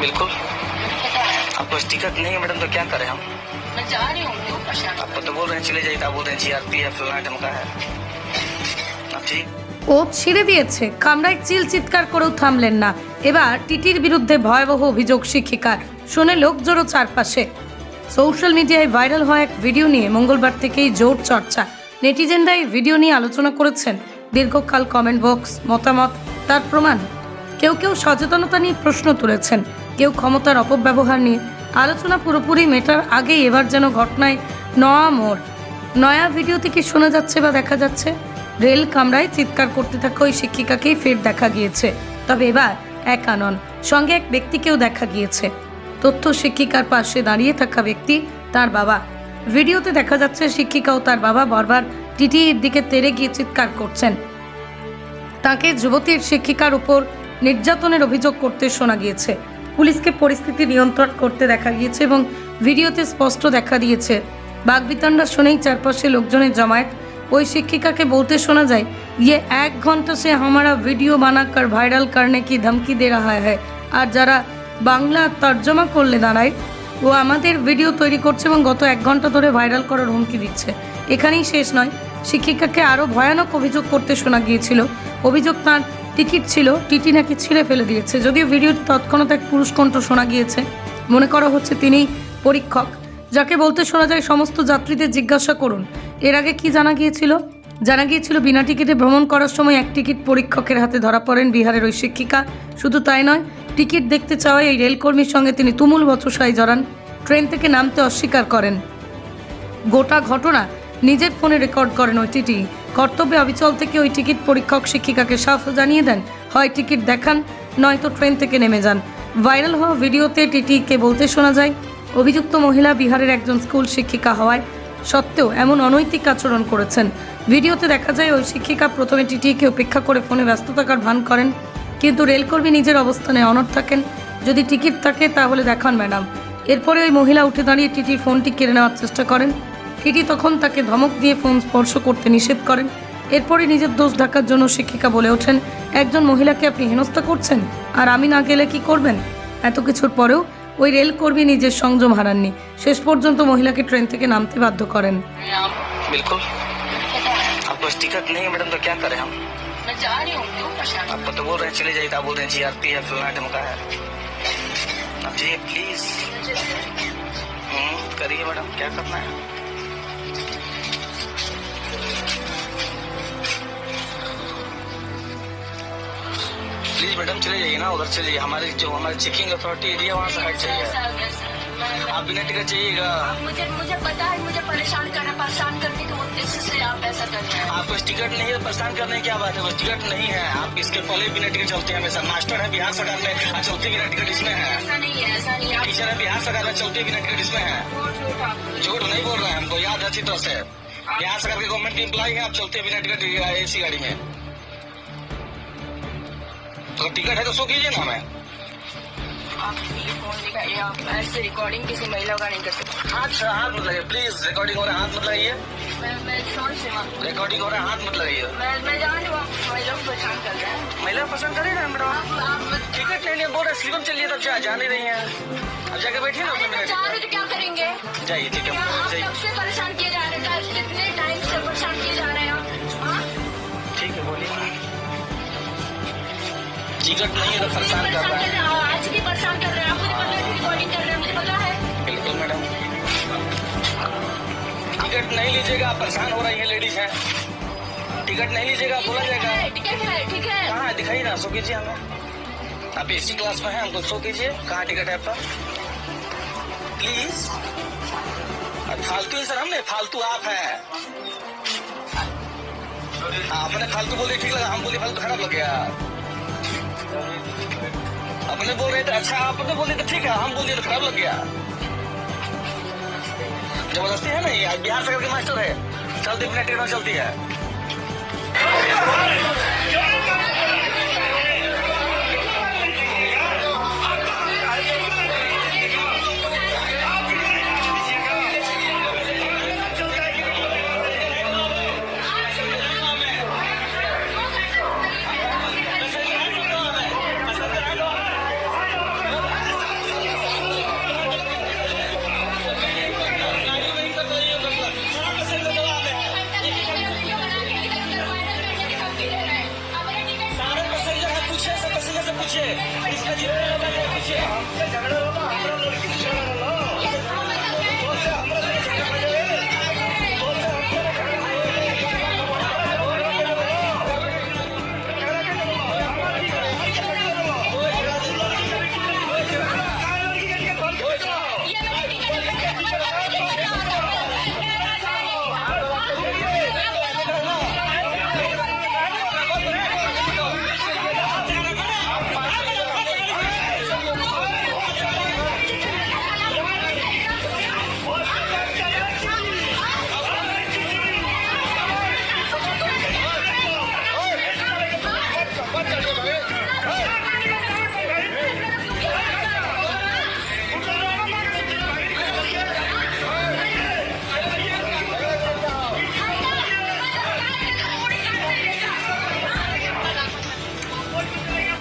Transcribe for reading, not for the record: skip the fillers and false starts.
बिल्कुल। आपको टिकट नहीं है मैडम तो क्या करें हम? मैं जा रही हूँ, क्यों परेशान? आपको तो बोल रहे हैं चले जाइए, आप बोल रहे हैं जीआरपी है फलाना ढमका है। आप ठीक ও ছিঁড়ে দিয়েছে, কামরায় চিল চিৎকার করেও থামলেন না। এবার টিটির বিরুদ্ধে ভয়াবহ অভিযোগ শিক্ষিকার, শুনে লোক জড়ো চারপাশে। সোশ্যাল মিডিয়ায় ভাইরাল হওয়া এক ভিডিও নিয়ে মঙ্গলবার থেকেই জোর চর্চা। নেটিজেনরা এই ভিডিও নিয়ে আলোচনা করেছেন, দীর্ঘকাল কমেন্ট বক্স, মতামত, তার প্রমাণ। কেউ কেউ সচেতনতা নিয়ে প্রশ্ন তুলেছেন, কেউ ক্ষমতার অপব্যবহার নিয়ে। আলোচনা পুরোপুরি মেটার আগেই এবার যেন ঘটনায় নয়া মোড়। নয়া ভিডিওতে কি শোনা যাচ্ছে বা দেখা যাচ্ছে? রেল কামরায় চিৎকার করতে থাকা ওই শিক্ষিকাকেই ফের দেখা গিয়েছে, তবে এবার একা নন, সঙ্গে এক ব্যক্তিকেও দেখা গিয়েছে। তথ্য শিক্ষিকার পাশে দাঁড়িয়ে থাকা ব্যক্তি তার বাবা। ভিডিওতে দেখা যাচ্ছে শিক্ষিকা ও তার বাবা বারবার টিটির দিকে তেড়ে গিয়ে চিৎকার করছেন। তাকে যুবতীর শিক্ষিকার উপর নির্যাতনের অভিযোগ করতে শোনা গিয়েছে। পুলিশকে পরিস্থিতি নিয়ন্ত্রণ করতে দেখা গিয়েছে এবং ভিডিওতে স্পষ্ট দেখা দিয়েছে। বাগবিতণ্ডা শুনেই চারপাশে লোকজনের জমায়েত। ওই শিক্ষিকাকে বলতে শোনা যায়, ये 1 घंटा से हमारा वीडियो बनाकर वायरल करने की धमकी दे रहा है। আর যারা বাংলা তর্জমা করলে দাঁড়ায়, ও আমাদের ভিডিও তৈরি করছে এবং গত 1 ঘন্টা ধরে ভাইরাল করার হুমকি দিচ্ছে। এখানেই শেষ নয়, শিক্ষিকাকে আরও ভয়ানক অভিযোগ করতে শোনা গিয়েছিল। অভিযোগ তার টিকিট ছিল, টিটি নাকি ছিঁড়ে ফেলে দিয়েছে। যদিও ভিডিওটি তৎক্ষণাৎ এক পুরুষ কণ্ঠ শোনা গিয়েছে। মনে করা হচ্ছে তিনিই পরীক্ষক, যাকে বলতে শোনা যায়, সমস্ত যাত্রীদের জিজ্ঞাসা করুন এর আগে কি জানা গিয়েছিল। জানা গিয়েছিল বিনা টিকিটে ভ্রমণ করার সময় এক টিকিট পরীক্ষকের হাতে ধরা পড়েন বিহারের ওই শিক্ষিকা। শুধু তাই নয়, টিকিট দেখতে চাওয়ায় এই রেলকর্মীর সঙ্গে তিনি তুমুল বচসায় জড়ান, ট্রেন থেকে নামতে অস্বীকার করেন। গোটা ঘটনা নিজের ফোনে রেকর্ড করেন ওই টিটি। কর্তব্যে অবিচল থেকে ওই টিকিট পরীক্ষক শিক্ষিকাকে সাফ জানিয়ে দেন, হয় টিকিট দেখান, নয়তো ট্রেন থেকে নেমে যান। ভাইরাল হওয়া ভিডিওতে টিটিকে বলতে শোনা যায়, অভিযুক্ত মহিলা বিহারের একজন স্কুল শিক্ষিকা হওয়ায় সত্ত্বেও এমন অনৈতিক আচরণ করেছেন। ভিডিওতে দেখা যায় ওই শিক্ষিকা প্রথমে টিটিকে উপেক্ষা করে ফোনে ব্যস্ত থাকার ভান করেন, কিন্তু রেলকর্মী নিজের অবস্থানে অনড় থাকেন। যদি টিকিট থাকে তাহলে দেখান ম্যাডাম। এরপরে ওই মহিলা উঠে দাঁড়িয়ে টিটির ফোনটি কেড়ে নেওয়ার চেষ্টা করেন। টিটি তখন তাকে ধমক দিয়ে ফোন স্পর্শ করতে নিষেধ করেন। এরপরে নিজের দোষ ঢাকার জন্য শিক্ষিকা বলে ওঠেন, একজন মহিলাকে আপনি হেনস্থা করছেন, আর আমি না গেলে কি করবেন? এত কিছুর পরেও ওই রেলকর্মী নিজের সংযম হারাননি, শেষ পর্যন্ত মহিলাকে ট্রেন থেকে নামতে বাধ্য করেন। बिल्कुल। आपको टिकट नहीं है मैडम तो क्या करें हम? मैं जा रही हूँ, क्यों परेशान? आपको तो बोल रहे हैं चले जाइए, आप बोल रहे हैं जीआरपी है फलाना ढमका है। आप जाइए प्लीज। करिए मैडम, क्या करना है? प्लीज मैडम चले जाइए ना, उधर चले जाइए। हमारी जो हमारी चेकिंग अथॉरिटी एरिया वहाँ से हट जाइए। आप बिना टिकट चाहिएगा? मुझे पता है, मुझे परेशान करने के उद्देश्य से आप ऐसा कर रहे हैं। आपको टिकट नहीं है, परेशान करने की क्या बात है? बस टिकट नहीं है, आप इसके पहले बिना टिकट चलते हैं हमेशा। मास्टर है बिहार सरकार में, चलते बिना टिकट इसमें है। ऐसा नहीं है, ऐसा नहीं है। टीचर है बिहार सरकार में, चलते बिना टिकट इसमें है। झूठ नहीं बोल रहे हैं, हमको याद है अच्छी तरह से। बिहार सरकार के गवर्नमेंट एम्प्लॉय है, आप चलते बिना टिकट एसी गाड़ी में। तो टिकट है तो शो कीजिए ना हमें। आप ये फोन दिखाइए, आप ऐसे रिकॉर्डिंग किसी महिला का नहीं कर सकते। हाथ मत लगाइए प्लीज। रिकॉर्डिंग हो रहा है, हाथ मत लगाइए। मैं फोन से रिकॉर्डिंग हो रहा है, हाथ मत लगाइए। मैं जान रही हूँ, आप महिला को परेशान कर रहे हैं। महिला पसंद करेगा मैडम। आप टिकट नहीं लिए बोल रहे, स्लीपर चलिए तब जा नहीं रही हैं। अब जाके बैठिए ना। मैं जा रही हूँ तो क्या करेंगे? जाइए ठीक है, आप जाइए। कब से परेशान किए जा रहे हैं? कितने टाइम से परेशान किए जा रहे हैं आप? हाँ? ठीक है बोलिए। टिकट नहीं है तो परेशान कर रहा है। आज भी परेशान कर रहे हैं, आपको पता है रिकॉर्डिंग कर रहे हैं, मुझे पता है। बिल्कुल मैडम। टिकट नहीं लीजिएगा, आप परेशान हो रही है, लेडीज हैं। टिकट नहीं लीजिएगा, बोला जाएगा। टिकट है, ठीक है। कहाँ है दिखाइए ना, शो कीजिए हमें। आप एसी क्लास में हैं, हमको शो कीजिए कहाँ टिकट है आपका प्लीज। फालतू ही सर, हम नहीं फालतू, आप हैं। आपने फालतू बोले ठीक लगा, हम बोले फालतू खराब लग गया। अपने बोल रहे थे अच्छा, आपने बोले तो ठीक है, हम बोल दिए तो खराब लग गया। जबरदस्ती है नहीं, आज बिहार सरकार के मास्टर है, चलती बिना टिकट चलती है। झगड़ा